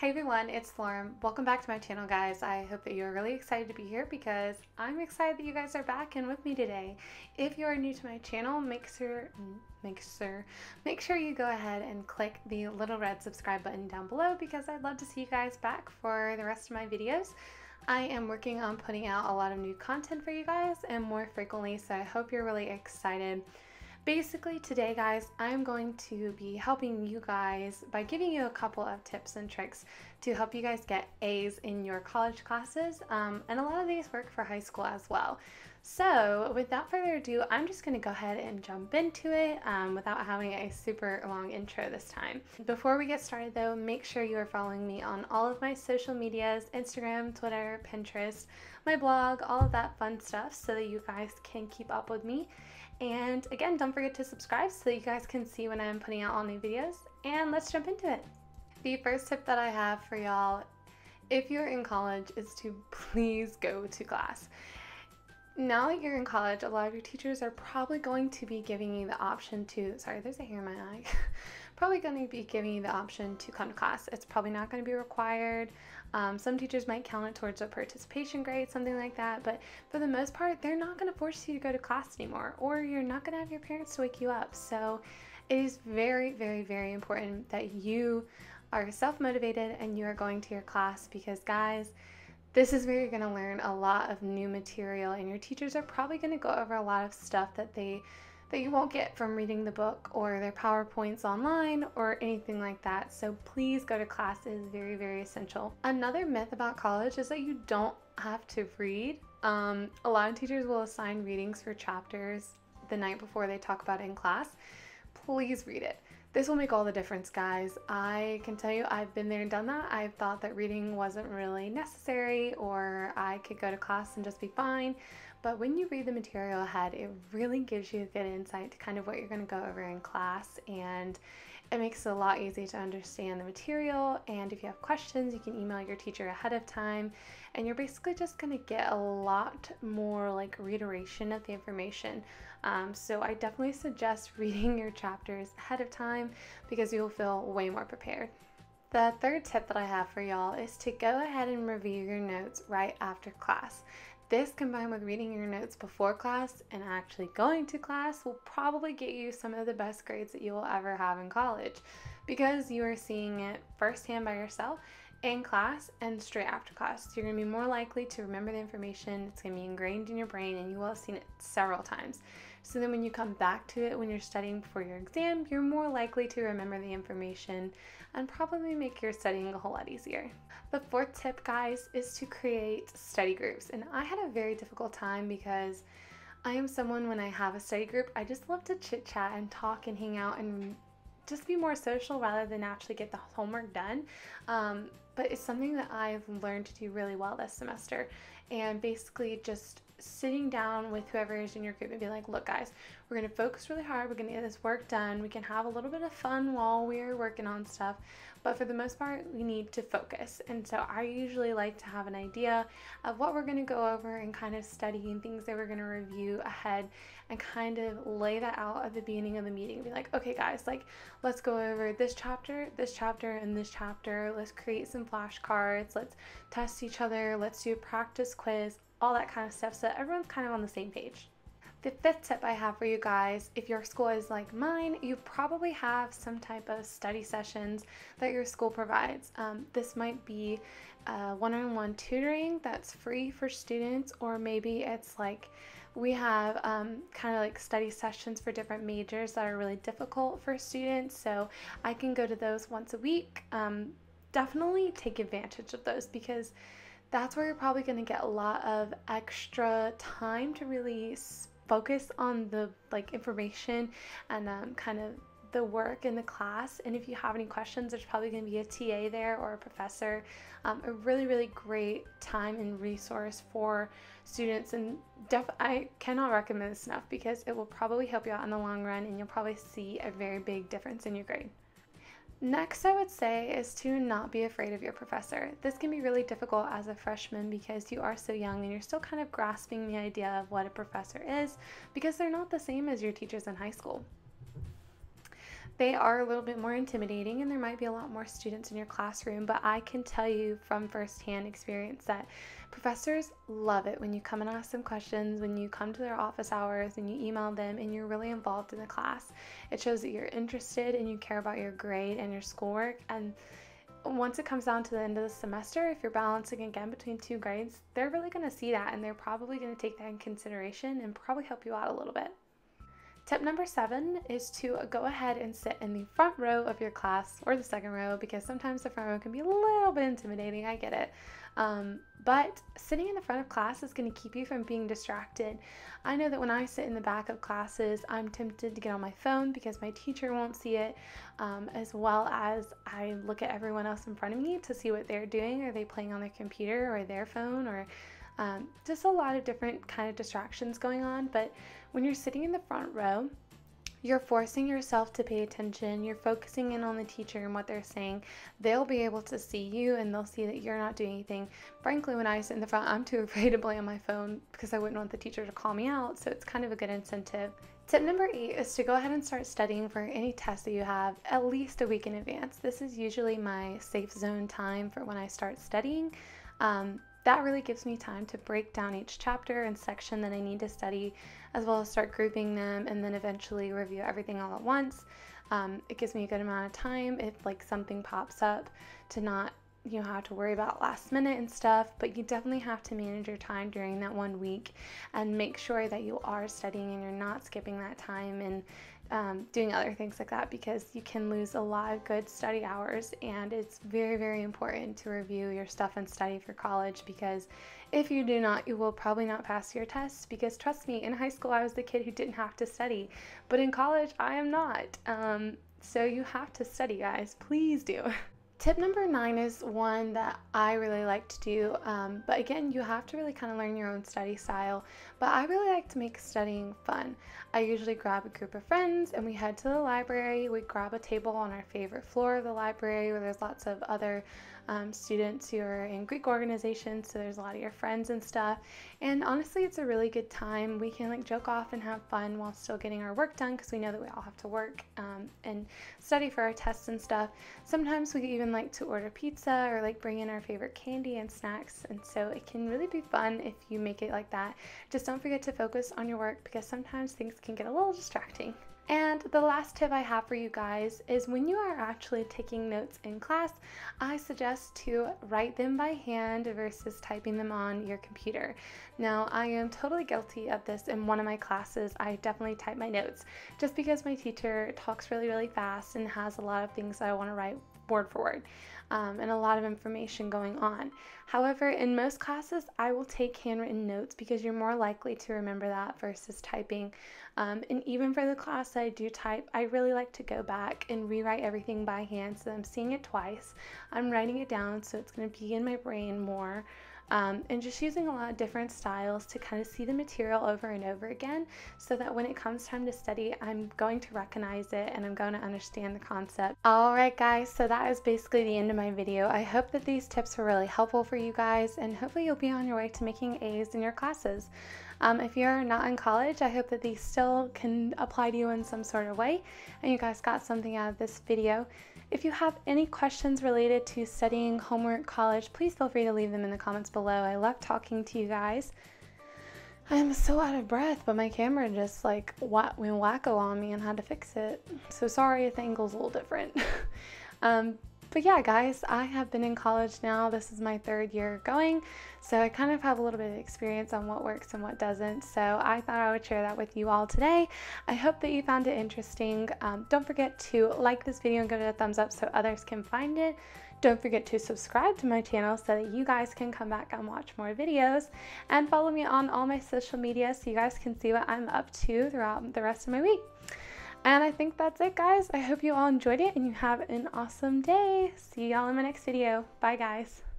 Hey everyone, it's Lauren. Welcome back to my channel, guys. I hope that you're really excited to be here because I'm excited that you guys are back and with me today. If you are new to my channel, make sure you go ahead and click the little red subscribe button down below because I'd love to see you guys back for the rest of my videos. I am working on putting out a lot of new content for you guys and more frequently, so I hope you're really excited. Basically today, guys, I'm going to be helping you guys by giving you a couple of tips and tricks to help you guys get A's in your college classes, and a lot of these work for high school as well. So without further ado, I'm just going to go ahead and jump into it without having a super long intro this time. Before we get started though, make sure you are following me on all of my social medias, Instagram, Twitter, Pinterest, my blog, all of that fun stuff so that you guys can keep up with me. And again, don't forget to subscribe so that you guys can see when I'm putting out all new videos. And let's jump into it. The first tip that I have for y'all, if you're in college, is to please go to class. Now that you're in college, a lot of your teachers are probably going to be giving you the option to, sorry, there's a hair in my eye, probably going to be giving you the option to come to class. It's probably not going to be required. Some teachers might count it towards a participation grade, something like that, but for the most part, they're not going to force you to go to class anymore, or you're not going to have your parents to wake you up. So it is very, very, very important that you are self-motivated and you are going to your class because, guys, this is where you're going to learn a lot of new material, and your teachers are probably going to go over a lot of stuff that you won't get from reading the book or their PowerPoints online or anything like that. So please go to class. It is very, very essential. Another myth about college is that you don't have to read. A lot of teachers will assign readings for chapters the night before they talk about it in class. Please read it. This will make all the difference, guys. I can tell you I've been there and done that. I've thought that reading wasn't really necessary or I could go to class and just be fine. But when you read the material ahead, it really gives you a good insight to kind of what you're going to go over in class, and it makes it a lot easier to understand the material. And if you have questions, you can email your teacher ahead of time, and you're basically just going to get a lot more like reiteration of the information. So I definitely suggest reading your chapters ahead of time because you'll feel way more prepared. The third tip that I have for y'all is to go ahead and review your notes right after class. This, combined with reading your notes before class and actually going to class, will probably get you some of the best grades that you will ever have in college because you are seeing it firsthand by yourself in class and straight after class. So you're going to be more likely to remember the information. It's going to be ingrained in your brain and you will have seen it several times. So then when you come back to it when you're studying before your exam, you're more likely to remember the information and probably make your studying a whole lot easier. The fourth tip, guys, is to create study groups. And I had a very difficult time because I am someone, when I have a study group, I just love to chit chat and talk and hang out and just be more social rather than actually get the homework done. But it's something that I've learned to do really well this semester. And basically just sitting down with whoever is in your group and be like, look guys, we're going to focus really hard, we're going to get this work done, we can have a little bit of fun while we're working on stuff, but for the most part we need to focus. And so I usually like to have an idea of what we're going to go over and kind of study and things that we're going to review ahead and kind of lay that out at the beginning of the meeting and be like, okay guys, like let's go over this chapter, and this chapter, let's create some flashcards, let's test each other, let's do a practice quiz, all that kind of stuff, so everyone's kind of on the same page. The fifth tip I have for you guys, if your school is like mine, you probably have some type of study sessions that your school provides. This might be one-on-one tutoring that's free for students, or maybe it's like we have kind of like study sessions for different majors that are really difficult for students, so I can go to those once a week. Definitely take advantage of those because that's where you're probably going to get a lot of extra time to really focus on the information and kind of the work in the class. And if you have any questions, there's probably going to be a TA there or a professor. A really, really great time and resource for students, and I cannot recommend this enough because it will probably help you out in the long run and you'll probably see a very big difference in your grade. Next, I would say is to not be afraid of your professor. This can be really difficult as a freshman because you are so young and you're still kind of grasping the idea of what a professor is because they're not the same as your teachers in high school. They are a little bit more intimidating and there might be a lot more students in your classroom, but I can tell you from firsthand experience that professors love it when you come and ask them questions, when you come to their office hours and you email them and you're really involved in the class. It shows that you're interested and you care about your grade and your schoolwork. And once it comes down to the end of the semester, if you're balancing again between 2 grades, they're really going to see that and they're probably going to take that in consideration and probably help you out a little bit. Tip number 7 is to go ahead and sit in the front row of your class, or the second row, because sometimes the front row can be a little bit intimidating, I get it. But sitting in the front of class is going to keep you from being distracted. I know that when I sit in the back of classes, I'm tempted to get on my phone because my teacher won't see it, as well as I look at everyone else in front of me to see what they're doing. Are they playing on their computer or their phone, or just a lot of different kind of distractions going on. But when you're sitting in the front row, you're forcing yourself to pay attention. You're focusing in on the teacher and what they're saying. They'll be able to see you and they'll see that you're not doing anything. Frankly, when I sit in the front, I'm too afraid to play on my phone because I wouldn't want the teacher to call me out. So it's kind of a good incentive. Tip number 8 is to go ahead and start studying for any test that you have at least a week in advance. This is usually my safe zone time for when I start studying. That really gives me time to break down each chapter and section that I need to study, as well as start grouping them and then eventually review everything all at once. It gives me a good amount of time if like something pops up to not have to worry about last minute and stuff, but you definitely have to manage your time during that 1 week and make sure that you are studying and you're not skipping that time and doing other things like that, because you can lose a lot of good study hours. And it's very, very important to review your stuff and study for college, because if you do not, you will probably not pass your tests. Because trust me, in high school I was the kid who didn't have to study, but in college I am not. So you have to study, guys, please do. Tip number 9 is one that I really like to do, but again, you have to really kind of learn your own study style, but I really like to make studying fun. I usually grab a group of friends and we head to the library. We grab a table on our favorite floor of the library where there's lots of other students who are in Greek organizations, so there's a lot of your friends and stuff, and honestly it's a really good time. We can like joke off and have fun while still getting our work done, because we know that we all have to work and study for our tests and stuff. Sometimes we even like to order pizza or like bring in our favorite candy and snacks, and so it can really be fun if you make it like that. Just don't forget to focus on your work, because sometimes things can get a little distracting. And the last tip I have for you guys is when you are actually taking notes in class, I suggest to write them by hand versus typing them on your computer. Now, I am totally guilty of this in one of my classes. I definitely type my notes just because my teacher talks really, really fast and has a lot of things that I want to write word for word. And a lot of information going on. However, in most classes, I will take handwritten notes because you're more likely to remember that versus typing. And even for the class I do type, I really like to go back and rewrite everything by hand, so I'm seeing it twice. I'm writing it down, so it's going to be in my brain more. And just using a lot of different styles to kind of see the material over and over again, so that when it comes time to study, I'm going to recognize it and I'm going to understand the concept. Alright guys, so that is basically the end of my video. I hope that these tips were really helpful for you guys, and hopefully you'll be on your way to making A's in your classes. If you're not in college, I hope that these still can apply to you in some sort of way, and you guys got something out of this video. If you have any questions related to studying, homework, college, please feel free to leave them in the comments below. I love talking to you guys. I'm so out of breath, but my camera just like went wacko on me and had to fix it. So sorry if the angle's a little different. But yeah, guys, I have been in college now. This is my 3rd year going, so I kind of have a little bit of experience on what works and what doesn't. So I thought I would share that with you all today. I hope that you found it interesting. Don't forget to like this video and give it a thumbs up so others can find it. Don't forget to subscribe to my channel so that you guys can come back and watch more videos, and follow me on all my social media so you guys can see what I'm up to throughout the rest of my week. And I think that's it, guys. I hope you all enjoyed it and you have an awesome day. See y'all in my next video. Bye, guys.